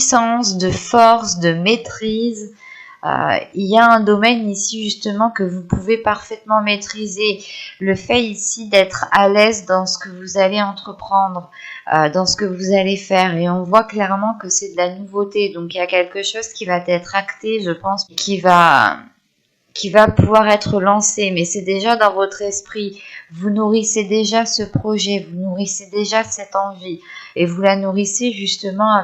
puissance, de force, de maîtrise. Il y a un domaine ici justement que vous pouvez parfaitement maîtriser. Le fait ici d'être à l'aise dans ce que vous allez entreprendre, dans ce que vous allez faire. Et on voit clairement que c'est de la nouveauté. Donc il y a quelque chose qui va être acté, je pense, qui va pouvoir être lancé. Mais c'est déjà dans votre esprit. Vous nourrissez déjà ce projet, vous nourrissez déjà cette envie. Et vous la nourrissez justement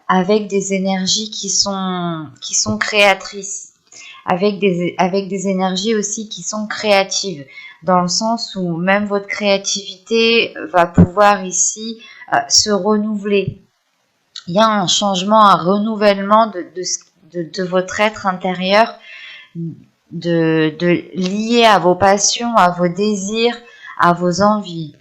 avec des énergies qui sont créatrices, avec des énergies aussi qui sont créatives, dans le sens où même votre créativité va pouvoir ici se renouveler. Il y a un changement, un renouvellement de votre être intérieur, lié à vos passions, à vos désirs, à vos envies.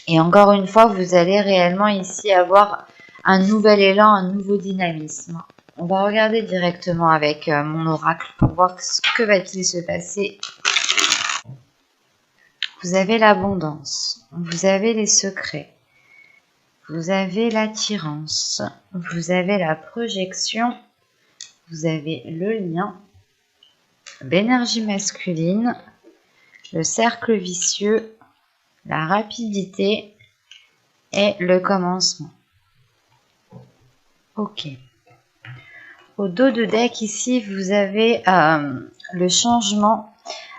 Et encore une fois, vous allez réellement ici avoir un nouvel élan, un nouveau dynamisme. On va regarder directement avec mon oracle pour voir que va-t-il se passer. Vous avez l'abondance, vous avez les secrets, vous avez l'attirance, vous avez la projection, vous avez le lien, l'énergie masculine, le cercle vicieux, la rapidité et le commencement. Ok. Au dos de deck ici, vous avez le changement,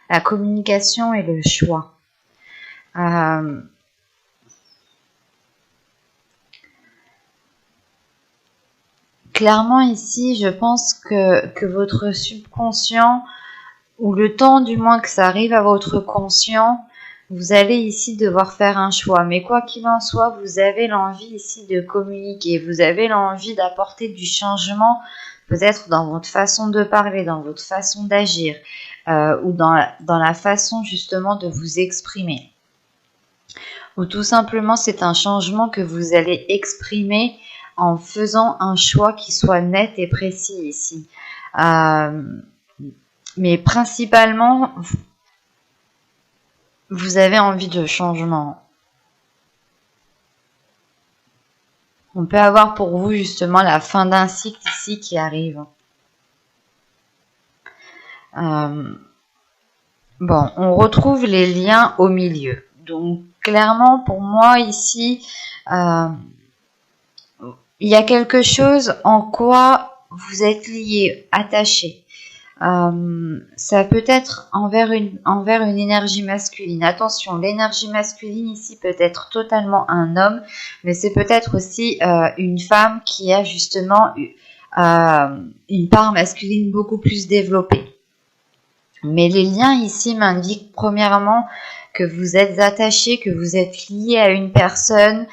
la communication et le choix. Clairement ici, je pense que votre subconscient, ou le temps du moins que ça arrive à votre conscient, vous allez ici devoir faire un choix. Mais quoi qu'il en soit, vous avez l'envie ici de communiquer, vous avez l'envie d'apporter du changement, peut-être dans votre façon de parler, dans votre façon d'agir, ou dans la façon justement de vous exprimer. Ou tout simplement, c'est un changement que vous allez exprimer en faisant un choix qui soit net et précis ici. Mais principalement, vous avez envie de changement. On peut avoir pour vous justement la fin d'un cycle ici qui arrive. Bon, on retrouve les liens au milieu. Donc clairement pour moi ici, il y a quelque chose en quoi vous êtes lié, attaché. Ça peut être envers une énergie masculine. Attention, l'énergie masculine ici peut être totalement un homme, mais c'est peut-être aussi une femme qui a justement une part masculine beaucoup plus développée. Mais les liens ici m'indiquent premièrement que vous êtes attaché, que vous êtes lié à une personne,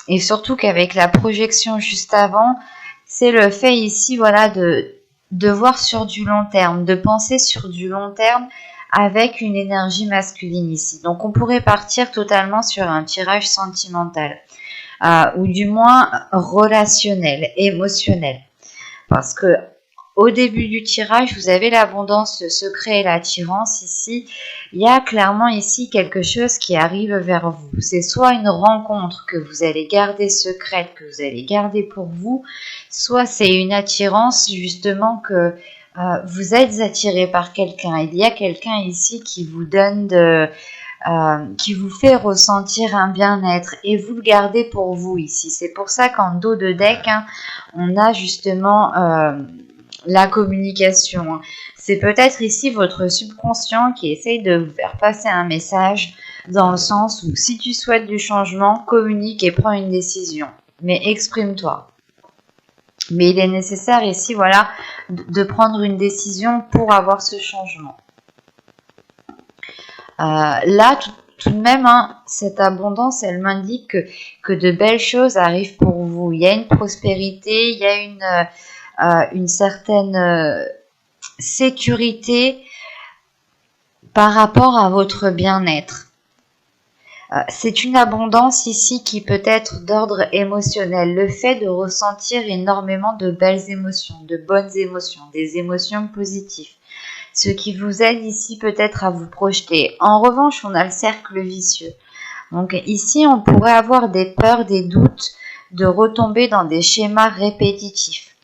et surtout qu'avec la projection juste avant, c'est le fait ici, voilà, de voir sur du long terme, de penser sur du long terme avec une énergie masculine ici. Donc on pourrait partir totalement sur un tirage sentimental, ou du moins relationnel, émotionnel. Parce que au début du tirage, vous avez l'abondance, le secret et l'attirance ici. Il y a clairement ici quelque chose qui arrive vers vous. C'est soit une rencontre que vous allez garder secrète, que vous allez garder pour vous, soit c'est une attirance justement que vous êtes attiré par quelqu'un. Il y a quelqu'un ici qui vous donne qui vous fait ressentir un bien-être et vous le gardez pour vous ici. C'est pour ça qu'en dos de deck, on a justement la communication. C'est peut-être ici votre subconscient qui essaye de vous faire passer un message dans le sens où si tu souhaites du changement, communique et prends une décision. Mais exprime-toi. Mais il est nécessaire ici, voilà, de prendre une décision pour avoir ce changement. Là, tout de même, cette abondance, elle m'indique que de belles choses arrivent pour vous. Il y a une prospérité, il y a une certaine sécurité par rapport à votre bien-être. C'est une abondance ici qui peut être d'ordre émotionnel. Le fait de ressentir énormément de belles émotions, de bonnes émotions, des émotions positives. Ce qui vous aide ici peut-être à vous projeter. En revanche, on a le cercle vicieux. Donc ici, on pourrait avoir des peurs, des doutes, de retomber dans des schémas répétitifs.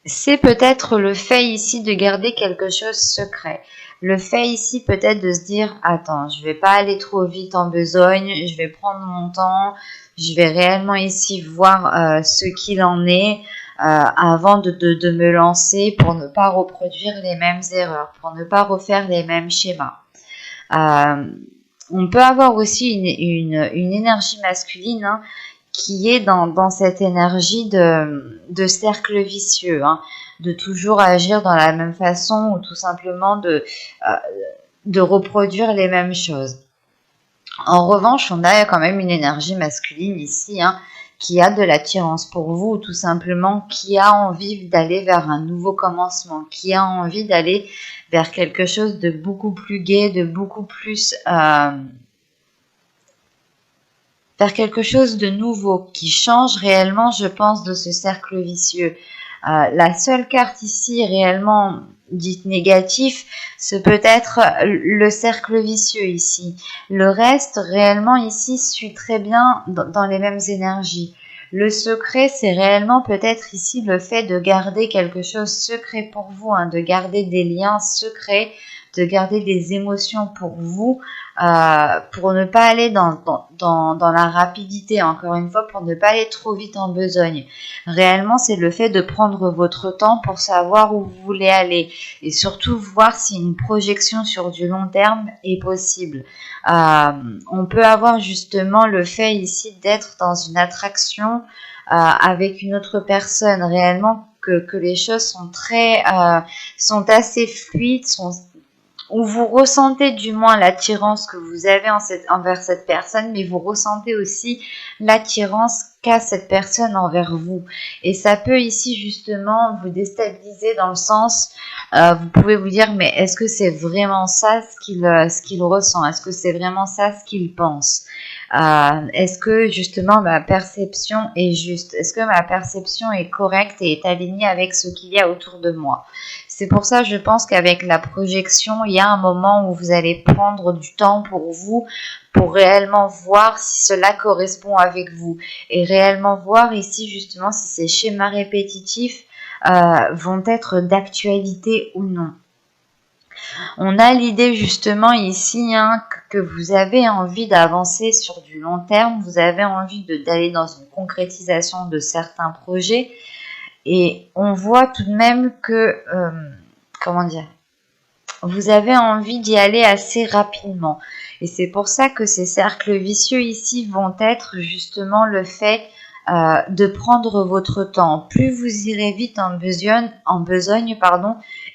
C'est peut-être le fait ici de garder quelque chose secret. Le fait ici peut-être de se dire, attends, je vais pas aller trop vite en besogne, je vais prendre mon temps, je vais réellement ici voir ce qu'il en est avant de me lancer pour ne pas reproduire les mêmes erreurs, pour ne pas refaire les mêmes schémas. On peut avoir aussi une énergie masculine qui est dans cette énergie de cercle vicieux, de toujours agir dans la même façon ou tout simplement de reproduire les mêmes choses. En revanche, on a quand même une énergie masculine ici, qui a de l'attirance pour vous, ou tout simplement qui a envie d'aller vers un nouveau commencement, qui a envie d'aller vers quelque chose de beaucoup plus gai, de beaucoup plus vers quelque chose de nouveau, qui change réellement, je pense, de ce cercle vicieux. La seule carte ici réellement dite négative, c'est peut-être le cercle vicieux ici. Le reste, réellement ici, suit très bien dans les mêmes énergies. Le secret, c'est réellement peut-être ici le fait de garder quelque chose secret pour vous, de garder des liens secrets, de garder des émotions pour vous, pour ne pas aller dans la rapidité, encore une fois, pour ne pas aller trop vite en besogne. Réellement, c'est le fait de prendre votre temps pour savoir où vous voulez aller et surtout voir si une projection sur du long terme est possible. On peut avoir justement le fait ici d'être dans une attraction avec une autre personne, réellement que les choses sont assez fluides, où vous ressentez du moins l'attirance que vous avez envers cette personne, mais vous ressentez aussi l'attirance qu'a cette personne envers vous. Et ça peut ici justement vous déstabiliser dans le sens, vous pouvez vous dire, mais est-ce que c'est vraiment ça ce qu'il ressent? Est-ce que c'est vraiment ça ce qu'il pense? Est-ce que justement ma perception est juste? Est-ce que ma perception est correcte et est alignée avec ce qu'il y a autour de moi? C'est pour ça, je pense qu'avec la projection, il y a un moment où vous allez prendre du temps pour vous, pour réellement voir si cela correspond avec vous. Et réellement voir ici, justement, si ces schémas répétitifs vont être d'actualité ou non. On a l'idée justement ici que vous avez envie d'avancer sur du long terme, vous avez envie d'aller dans une concrétisation de certains projets. Et on voit tout de même que, vous avez envie d'y aller assez rapidement. Et c'est pour ça que ces cercles vicieux ici vont être justement le fait de prendre votre temps. Plus vous irez vite en besogne,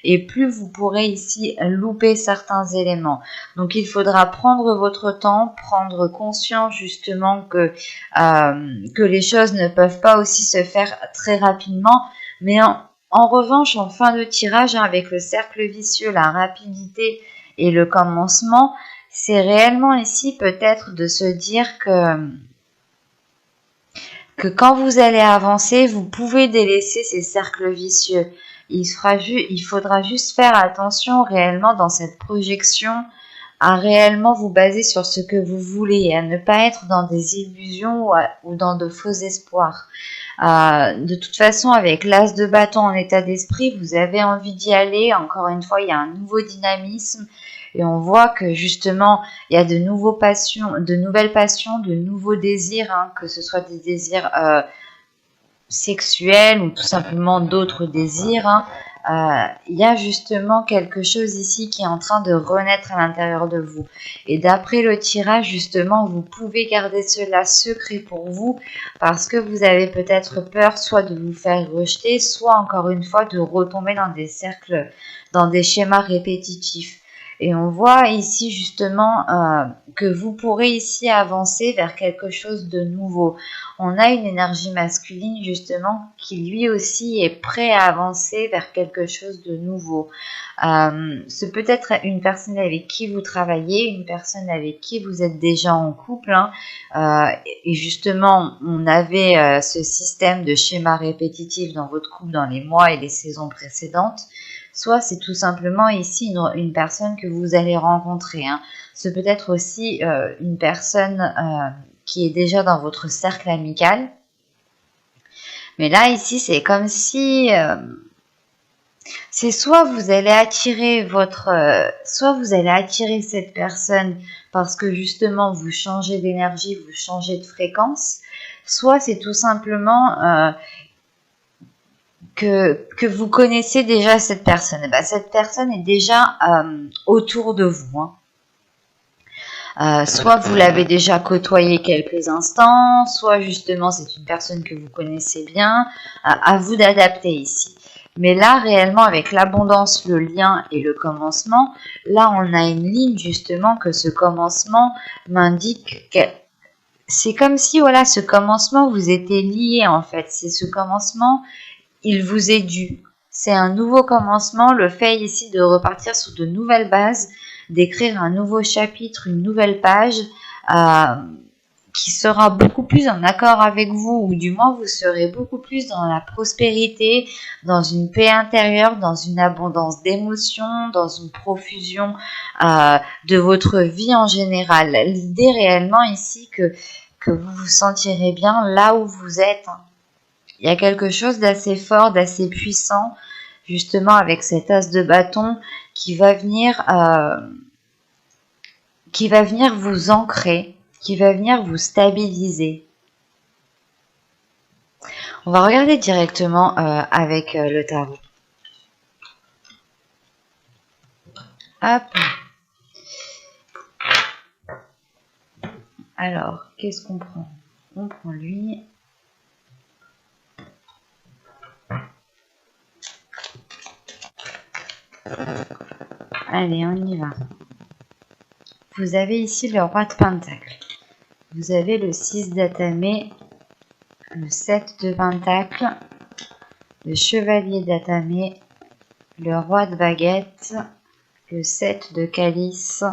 et plus vous pourrez ici louper certains éléments. Donc il faudra prendre votre temps, prendre conscience justement que les choses ne peuvent pas aussi se faire très rapidement, mais en revanche, en fin de tirage, avec le cercle vicieux, la rapidité et le commencement, c'est réellement ici peut-être de se dire que quand vous allez avancer, vous pouvez délaisser ces cercles vicieux. Il faudra juste faire attention réellement dans cette projection à réellement vous baser sur ce que vous voulez et à ne pas être dans des illusions ou dans de faux espoirs. De toute façon, avec l'as de bâton en état d'esprit, vous avez envie d'y aller. Encore une fois, il y a un nouveau dynamisme et on voit que justement, il y a de nouvelles passions, de nouveaux désirs, que ce soit des désirs sexuels ou tout simplement d'autres désirs. Il y a justement quelque chose ici qui est en train de renaître à l'intérieur de vous. Et d'après le tirage, justement, vous pouvez garder cela secret pour vous parce que vous avez peut-être peur soit de vous faire rejeter, soit encore une fois de retomber dans des cercles, dans des schémas répétitifs. Et on voit ici justement que vous pourrez ici avancer vers quelque chose de nouveau. On a une énergie masculine justement qui lui aussi est prêt à avancer vers quelque chose de nouveau. C'est peut-être une personne avec qui vous travaillez, une personne avec qui vous êtes déjà en couple. Et justement, on avait ce système de schéma répétitif dans votre couple dans les mois et les saisons précédentes. Soit c'est tout simplement ici une personne que vous allez rencontrer. C'est peut-être aussi une personne qui est déjà dans votre cercle amical. Mais là, ici, c'est comme si... c'est soit vous allez attirer soit vous allez attirer cette personne parce que justement vous changez d'énergie, vous changez de fréquence, soit c'est tout simplement que vous connaissez déjà cette personne. Et ben, cette personne est déjà autour de vous. Soit vous l'avez déjà côtoyé quelques instants, soit justement c'est une personne que vous connaissez bien. À vous d'adapter ici. Mais là, réellement, avec l'abondance, le lien et le commencement, là, on a une ligne justement que ce commencement m'indique que c'est comme si, voilà, ce commencement vous était lié en fait. C'est ce commencement, il vous est dû. C'est un nouveau commencement, le fait ici de repartir sur de nouvelles bases, d'écrire un nouveau chapitre, une nouvelle page, qui sera beaucoup plus en accord avec vous, ou du moins vous serez beaucoup plus dans la prospérité, dans une paix intérieure, dans une abondance d'émotions, dans une profusion de votre vie en général. L'idée réellement ici que vous vous sentirez bien là où vous êtes. Il y a quelque chose d'assez fort, d'assez puissant, justement avec cet as de bâton qui va venir vous ancrer, qui va venir vous stabiliser. On va regarder directement avec le tarot. Hop. Alors, qu'est-ce qu'on prend? On prend lui. Allez, on y va. Vous avez ici le roi de Pentacle. Vous avez le 6 d'atamé, le 7 de Pentacle, le chevalier d'atamé, le roi de baguette, le 7 de calice,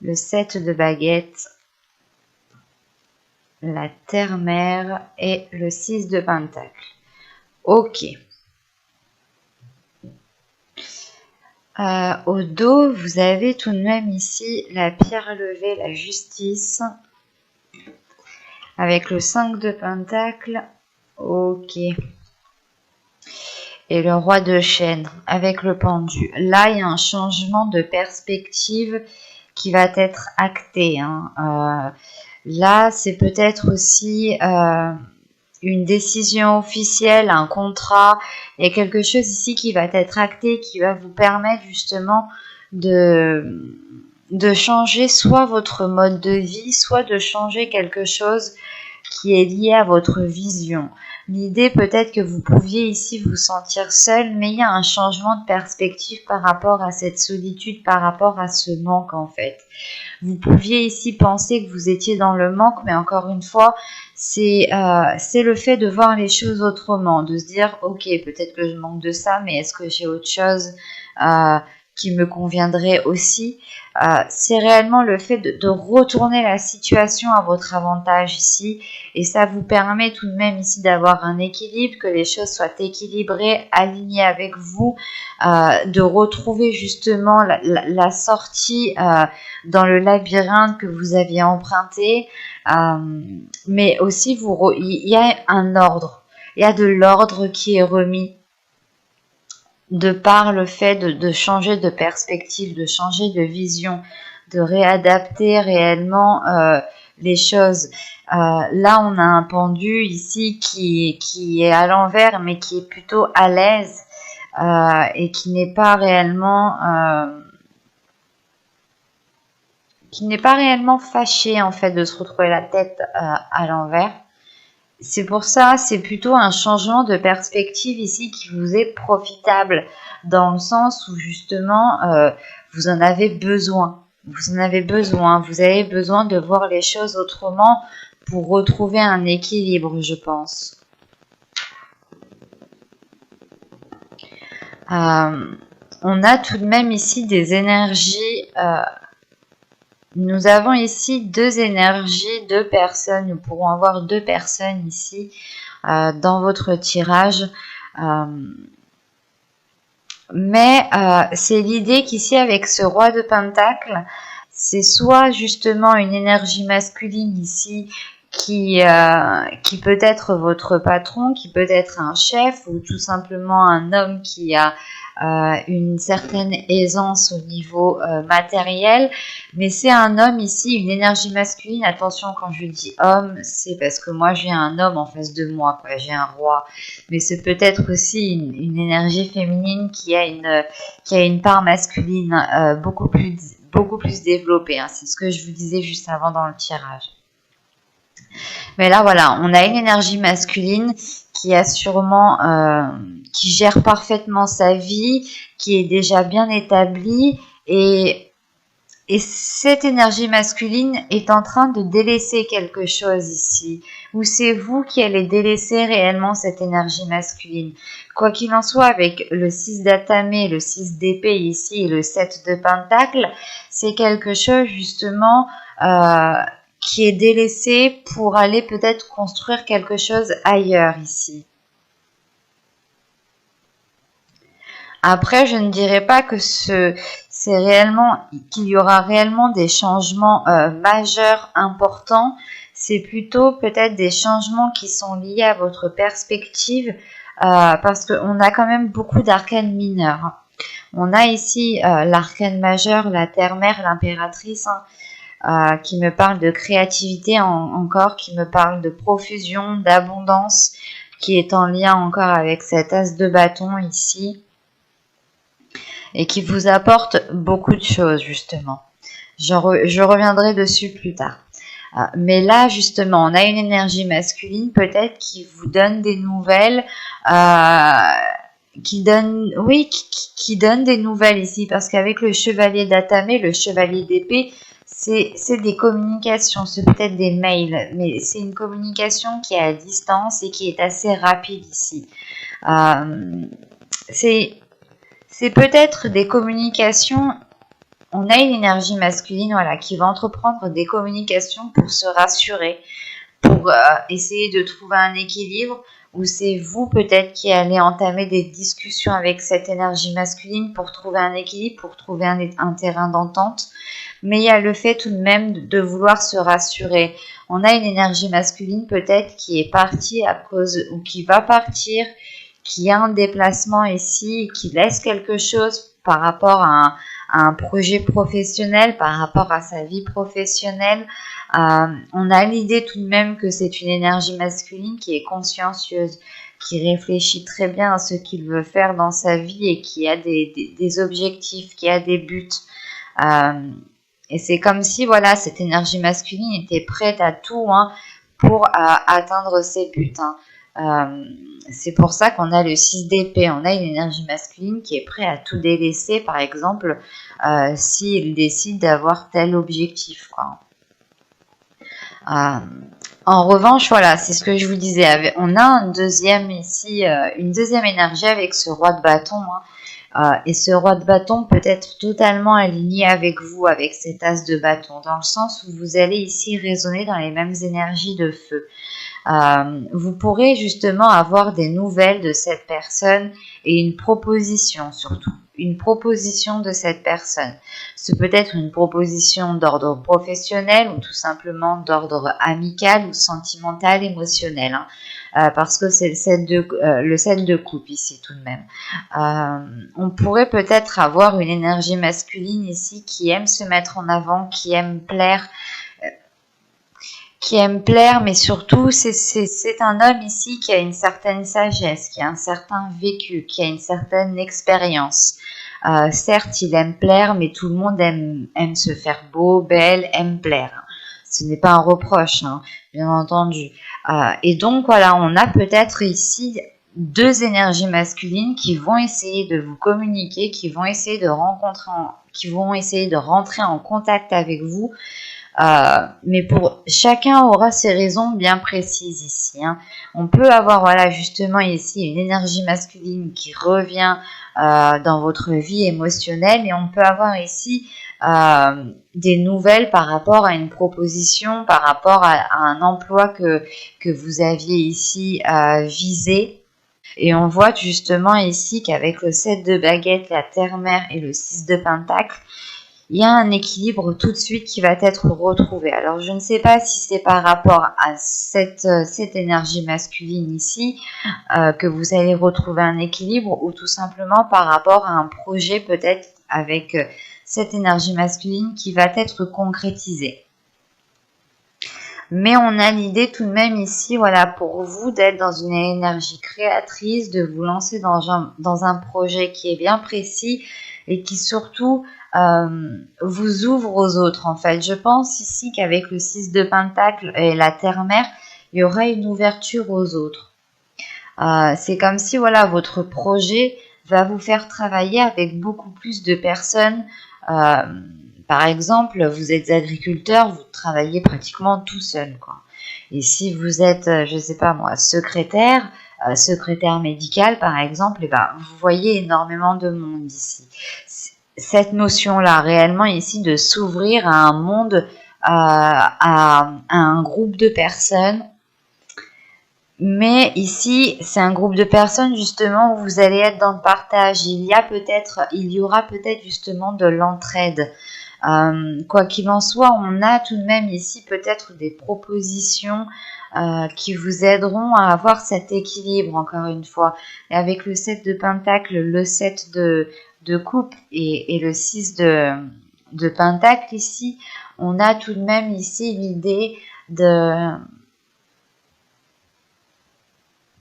le 7 de baguette, la terre-mère et le 6 de Pentacle. Ok. Au dos, vous avez tout de même ici la pierre levée, la justice, avec le 5 de Pentacle. Ok. Et le roi de chêne, avec le pendu. Là, il y a un changement de perspective qui va être acté. Là, c'est peut-être aussi une décision officielle, un contrat. Il y a quelque chose ici qui va être acté, qui va vous permettre justement de changer soit votre mode de vie, soit de changer quelque chose qui est lié à votre vision. L'idée peut-être que vous pouviez ici vous sentir seul, mais il y a un changement de perspective par rapport à cette solitude, par rapport à ce manque en fait. Vous pouviez ici penser que vous étiez dans le manque, mais encore une fois, c'est le fait de voir les choses autrement, de se dire ok, peut-être que je manque de ça, mais est-ce que j'ai autre chose qui me conviendrait aussi. C'est réellement le fait de retourner la situation à votre avantage ici, et ça vous permet tout de même ici d'avoir un équilibre, que les choses soient équilibrées, alignées avec vous, de retrouver justement la sortie dans le labyrinthe que vous aviez emprunté, mais aussi il y a un ordre, il y a de l'ordre qui est remis de par le fait de changer de perspective, de changer de vision, de réadapter réellement les choses. Là, on a un pendu ici qui est à l'envers, mais qui est plutôt à l'aise et qui n'est pas réellement fâché en fait de se retrouver la tête à l'envers. C'est pour ça, c'est plutôt un changement de perspective ici qui vous est profitable, dans le sens où justement vous en avez besoin. Vous avez besoin de voir les choses autrement pour retrouver un équilibre, je pense. On a tout de même ici des énergies. Nous avons ici deux énergies, deux personnes. Nous pourrons avoir deux personnes ici dans votre tirage. Mais c'est l'idée qu'ici, avec ce roi de Pentacle, c'est soit justement une énergie masculine ici qui peut être votre patron, qui peut être un chef ou tout simplement un homme qui a une certaine aisance au niveau matériel, mais c'est un homme ici, une énergie masculine. Attention, quand je dis homme, c'est parce que moi j'ai un homme en face de moi, quoi, j'ai un roi, mais c'est peut-être aussi une énergie féminine qui a une part masculine beaucoup plus développée, hein. C'est ce que je vous disais juste avant dans le tirage. Mais là, voilà, on a une énergie masculine qui a sûrement, qui gère parfaitement sa vie, qui est déjà bien établie, et cette énergie masculine est en train de délaisser quelque chose ici. Ou c'est vous qui allez délaisser réellement cette énergie masculine. Quoi qu'il en soit, avec le 6 d'atamé, le 6 d'épée ici et le 7 de pentacle, c'est quelque chose justement qui est délaissé pour aller peut-être construire quelque chose ailleurs ici. Après, je ne dirais pas que qu'il y aura réellement des changements majeurs importants. C'est plutôt peut-être des changements qui sont liés à votre perspective, parce qu'on a quand même beaucoup d'arcanes mineurs. On a ici l'arcane majeur, la terre-mère, l'impératrice, qui me parle de créativité encore, qui me parle de profusion, d'abondance, qui est en lien encore avec cet as de bâton ici, et qui vous apporte beaucoup de choses justement. Je reviendrai dessus plus tard. Mais là, justement, on a une énergie masculine peut-être qui vous donne des nouvelles, qui donne des nouvelles ici, parce qu'avec le chevalier d'atamé, le chevalier d'épée, c'est des communications, c'est peut-être des mails, mais c'est une communication qui est à distance et qui est assez rapide ici. C'est peut-être des communications. On a une énergie masculine, voilà, qui va entreprendre des communications pour se rassurer, pour essayer de trouver un équilibre, ou c'est vous peut-être qui allez entamer des discussions avec cette énergie masculine pour trouver un équilibre, pour trouver un terrain d'entente. Mais il y a le fait tout de même de vouloir se rassurer. On a une énergie masculine peut-être qui est partie à cause, ou qui va partir, qui a un déplacement ici, qui laisse quelque chose par rapport à un projet professionnel, par rapport à sa vie professionnelle. On a l'idée tout de même que c'est une énergie masculine qui est consciencieuse, qui réfléchit très bien à ce qu'il veut faire dans sa vie et qui a des objectifs, qui a des buts. Et c'est comme si, voilà, cette énergie masculine était prête à tout, hein, pour atteindre ses buts, hein. C'est pour ça qu'on a le 6 d'épée. On a une énergie masculine qui est prête à tout délaisser, par exemple, s'il décide d'avoir tel objectif, quoi. En revanche, voilà, c'est ce que je vous disais. On a un deuxième ici, une deuxième énergie avec ce roi de bâton, hein. Et ce roi de bâton peut être totalement aligné avec vous, avec cet as de bâton, dans le sens où vous allez ici résonner dans les mêmes énergies de feu. Vous pourrez justement avoir des nouvelles de cette personne et une proposition surtout, une proposition de cette personne. Ce peut être une proposition d'ordre professionnel ou tout simplement d'ordre amical ou sentimental, émotionnel, hein. Parce que c'est le 7 de coupe ici tout de même. On pourrait peut-être avoir une énergie masculine ici qui aime se mettre en avant, qui aime plaire, mais surtout c'est un homme ici qui a une certaine sagesse, qui a un certain vécu, qui a une certaine expérience. Certes, il aime plaire, mais tout le monde aime se faire beau, belle, aime plaire. Ce n'est pas un reproche, hein, bien entendu. Et donc voilà, on a peut-être ici deux énergies masculines qui vont essayer de vous communiquer, qui vont essayer de rentrer en contact avec vous. Mais chacun aura ses raisons bien précises ici, hein. On peut avoir, voilà, justement ici une énergie masculine qui revient dans votre vie émotionnelle, et on peut avoir ici des nouvelles par rapport à une proposition, par rapport à un emploi que vous aviez ici visé. Et on voit justement ici qu'avec le 7 de baguette, la terre-mère et le 6 de pentacle, il y a un équilibre tout de suite qui va être retrouvé. Alors je ne sais pas si c'est par rapport à cette énergie masculine ici que vous allez retrouver un équilibre, ou tout simplement par rapport à un projet peut-être avec cette énergie masculine qui va être concrétisée. Mais on a l'idée tout de même ici, voilà, pour vous d'être dans une énergie créatrice, de vous lancer dans un projet qui est bien précis et qui surtout vous ouvre aux autres en fait. Je pense ici qu'avec le 6 de Pentacle et la Terre-Mère, il y aura une ouverture aux autres. C'est comme si voilà, votre projet va vous faire travailler avec beaucoup plus de personnes. Par exemple, vous êtes agriculteur, vous travaillez pratiquement tout seul, quoi. Et si vous êtes, je sais pas moi, secrétaire médical par exemple, et ben, vous voyez énormément de monde ici. Cette notion-là, réellement ici, de s'ouvrir à un monde, à un groupe de personnes. Mais ici, c'est un groupe de personnes justement où vous allez être dans le partage. Il y aura peut-être justement de l'entraide. Quoi qu'il en soit, on a tout de même ici peut-être des propositions qui vous aideront à avoir cet équilibre, encore une fois. Et avec le 7 de Pentacle, le 7 de coupe et le 6 de Pentacle ici, on a tout de même ici l'idée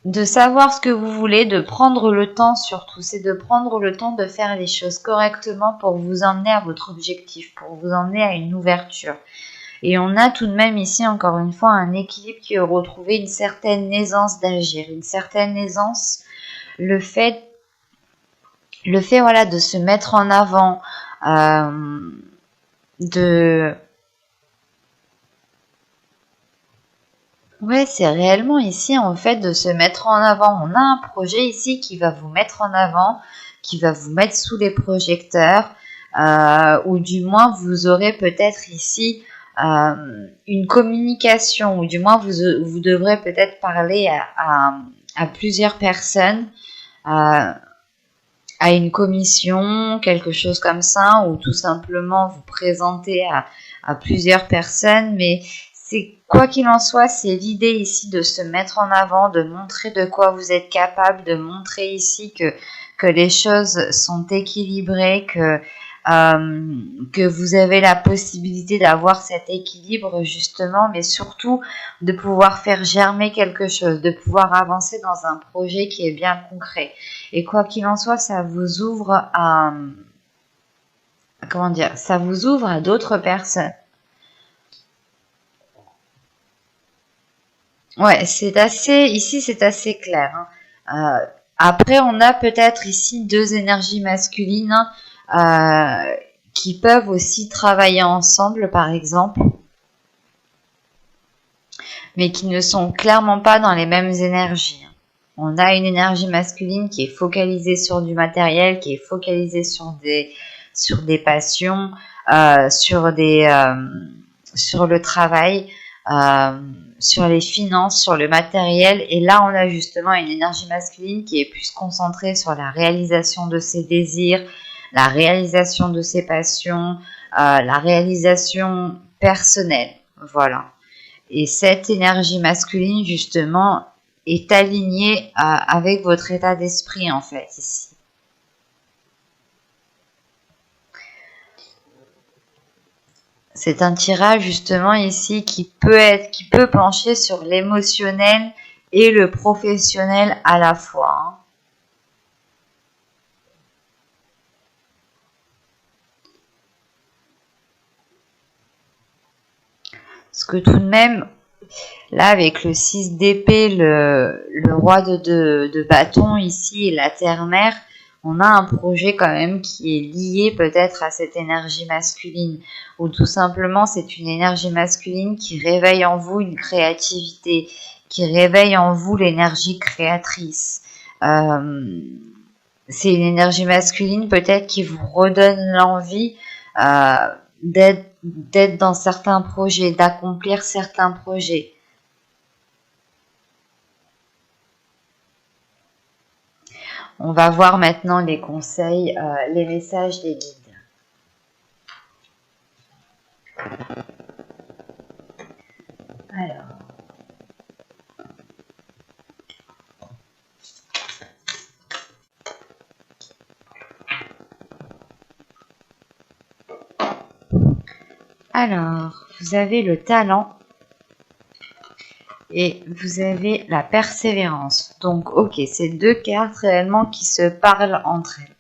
de savoir ce que vous voulez, de prendre le temps surtout, c'est de prendre le temps de faire les choses correctement pour vous emmener à votre objectif, pour vous emmener à une ouverture. Et on a tout de même ici, encore une fois, un équilibre qui est retrouvé, une certaine aisance d'agir, une certaine aisance, le fait voilà, de se mettre en avant, Ouais, c'est réellement ici en fait de se mettre en avant. On a un projet ici qui va vous mettre en avant, qui va vous mettre sous les projecteurs, ou du moins vous aurez peut-être ici une communication, ou du moins vous devrez peut-être parler à plusieurs personnes, à une commission, quelque chose comme ça, ou tout simplement vous présenter à plusieurs personnes, mais c'est quoi qu'il en soit, c'est l'idée ici de se mettre en avant, de montrer de quoi vous êtes capable, de montrer ici que les choses sont équilibrées, que vous avez la possibilité d'avoir cet équilibre justement, mais surtout de pouvoir faire germer quelque chose, de pouvoir avancer dans un projet qui est bien concret. Et quoi qu'il en soit, ça vous ouvre à, comment dire, ça vous ouvre à d'autres personnes. Ouais, ici c'est assez clair, hein. Après, on a peut-être ici deux énergies masculines, qui peuvent aussi travailler ensemble, par exemple, mais qui ne sont clairement pas dans les mêmes énergies. On a une énergie masculine qui est focalisée sur du matériel, qui est focalisée sur des passions, sur le travail, sur les finances, sur le matériel. Et là, on a justement une énergie masculine qui est plus concentrée sur la réalisation de ses désirs, la réalisation de ses passions, la réalisation personnelle. Voilà. Et cette énergie masculine, justement, est alignée avec votre état d'esprit, en fait, ici. C'est un tirage, justement, ici, qui peut pencher sur l'émotionnel et le professionnel à la fois, hein. Parce que tout de même, là, avec le 6 d'épée, le roi de bâton ici et la terre-mère, on a un projet quand même qui est lié peut-être à cette énergie masculine, ou tout simplement c'est une énergie masculine qui réveille en vous une créativité, qui réveille en vous l'énergie créatrice. C'est une énergie masculine peut-être qui vous redonne l'envie d'être dans certains projets, d'accomplir certains projets. On va voir maintenant les conseils, les messages des guides. Alors. Alors, vous avez le talent et vous avez la persévérance. Donc, ok, c'est deux cartes réellement qui se parlent entre elles.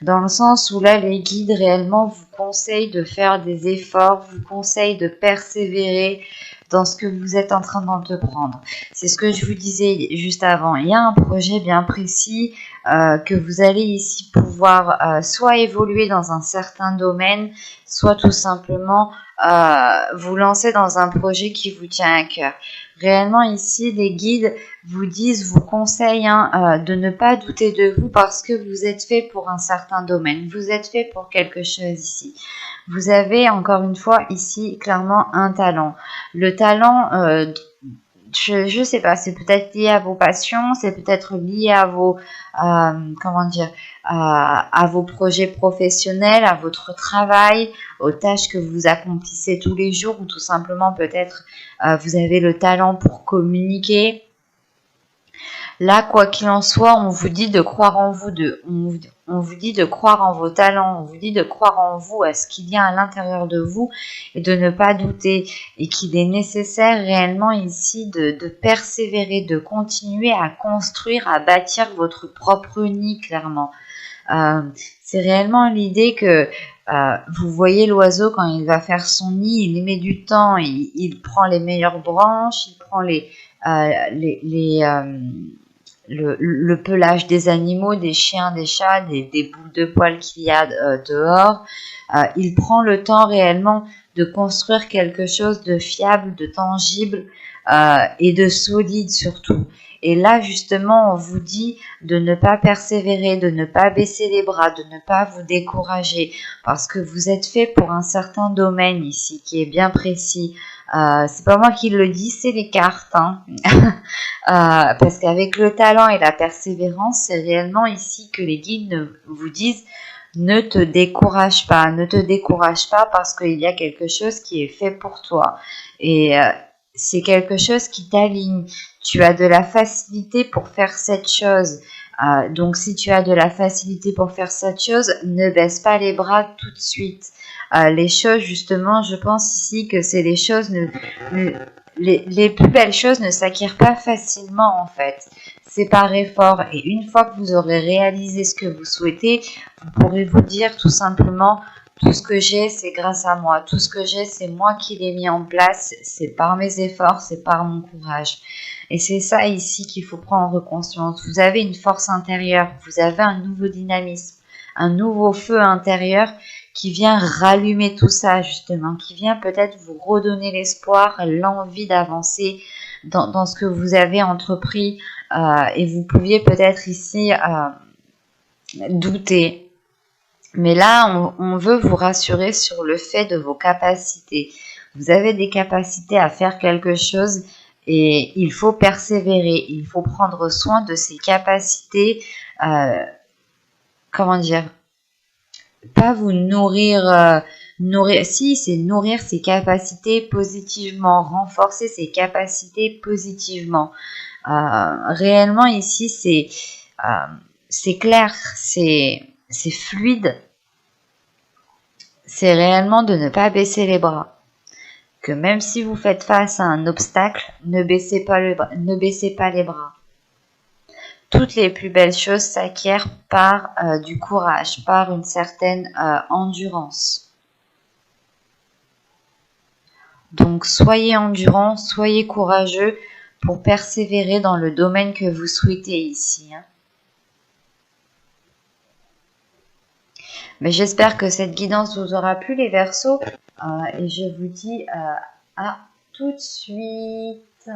Dans le sens où là, les guides réellement vous conseillent de faire des efforts, vous conseillent de persévérer dans ce que vous êtes en train d'entreprendre. C'est ce que je vous disais juste avant. Il y a un projet bien précis que vous allez ici pouvoir soit évoluer dans un certain domaine, soit tout simplement vous lancer dans un projet qui vous tient à cœur. Réellement ici, les guides vous disent, vous conseillent de ne pas douter de vous parce que vous êtes fait pour un certain domaine. Vous êtes fait pour quelque chose ici. Vous avez encore une fois ici clairement un talent. Le talent, je sais pas, c'est peut-être lié à vos passions, c'est peut-être lié à vos, comment dire, à vos projets professionnels, à votre travail, aux tâches que vous accomplissez tous les jours ou tout simplement peut-être vous avez le talent pour communiquer. Là, quoi qu'il en soit, on vous dit de croire en vous, on vous dit de croire en vos talents, on vous dit de croire en vous, à ce qu'il y a à l'intérieur de vous et de ne pas douter et qu'il est nécessaire réellement ici de persévérer, de continuer à construire, à bâtir votre propre nid clairement. C'est réellement l'idée que vous voyez l'oiseau quand il va faire son nid, il y met du temps, il prend les meilleures branches, il prend le pelage des animaux, des chiens, des chats, des boules de poils qu'il y a dehors. Il prend le temps réellement de construire quelque chose de fiable, de tangible et de solide surtout. Et là, justement, on vous dit de ne pas persévérer, de ne pas baisser les bras, de ne pas vous décourager, parce que vous êtes fait pour un certain domaine ici, qui est bien précis. C'est pas moi qui le dis, c'est les cartes. Hein. Parce qu'avec le talent et la persévérance, c'est réellement ici que les guides vous disent ne te décourage pas, ne te décourage pas parce qu'il y a quelque chose qui est fait pour toi. Et c'est quelque chose qui t'aligne. Tu as de la facilité pour faire cette chose. Donc si tu as de la facilité pour faire cette chose, ne baisse pas les bras tout de suite. Les choses, justement, je pense ici que c'est les choses, les plus belles choses ne s'acquièrent pas facilement en fait. C'est par effort et une fois que vous aurez réalisé ce que vous souhaitez, vous pourrez vous dire tout simplement tout ce que j'ai, c'est grâce à moi. Tout ce que j'ai, c'est moi qui l'ai mis en place. C'est par mes efforts, c'est par mon courage. Et c'est ça ici qu'il faut prendre conscience. Vous avez une force intérieure, vous avez un nouveau dynamisme, un nouveau feu intérieur qui vient rallumer tout ça justement, qui vient peut-être vous redonner l'espoir, l'envie d'avancer dans ce que vous avez entrepris et vous pouviez peut-être ici douter. Mais là, on veut vous rassurer sur le fait de vos capacités. Vous avez des capacités à faire quelque chose et il faut persévérer. Il faut prendre soin de ces capacités. Comment dire? Pas vous nourrir, si c'est nourrir ses capacités positivement, renforcer ses capacités positivement. Réellement ici c'est clair, c'est fluide, c'est réellement de ne pas baisser les bras. Que même si vous faites face à un obstacle, ne baissez pas les bras. Toutes les plus belles choses s'acquièrent par du courage, par une certaine endurance. Donc soyez endurant, soyez courageux pour persévérer dans le domaine que vous souhaitez ici. Hein. Mais j'espère que cette guidance vous aura plu les Verseaux et je vous dis à tout de suite.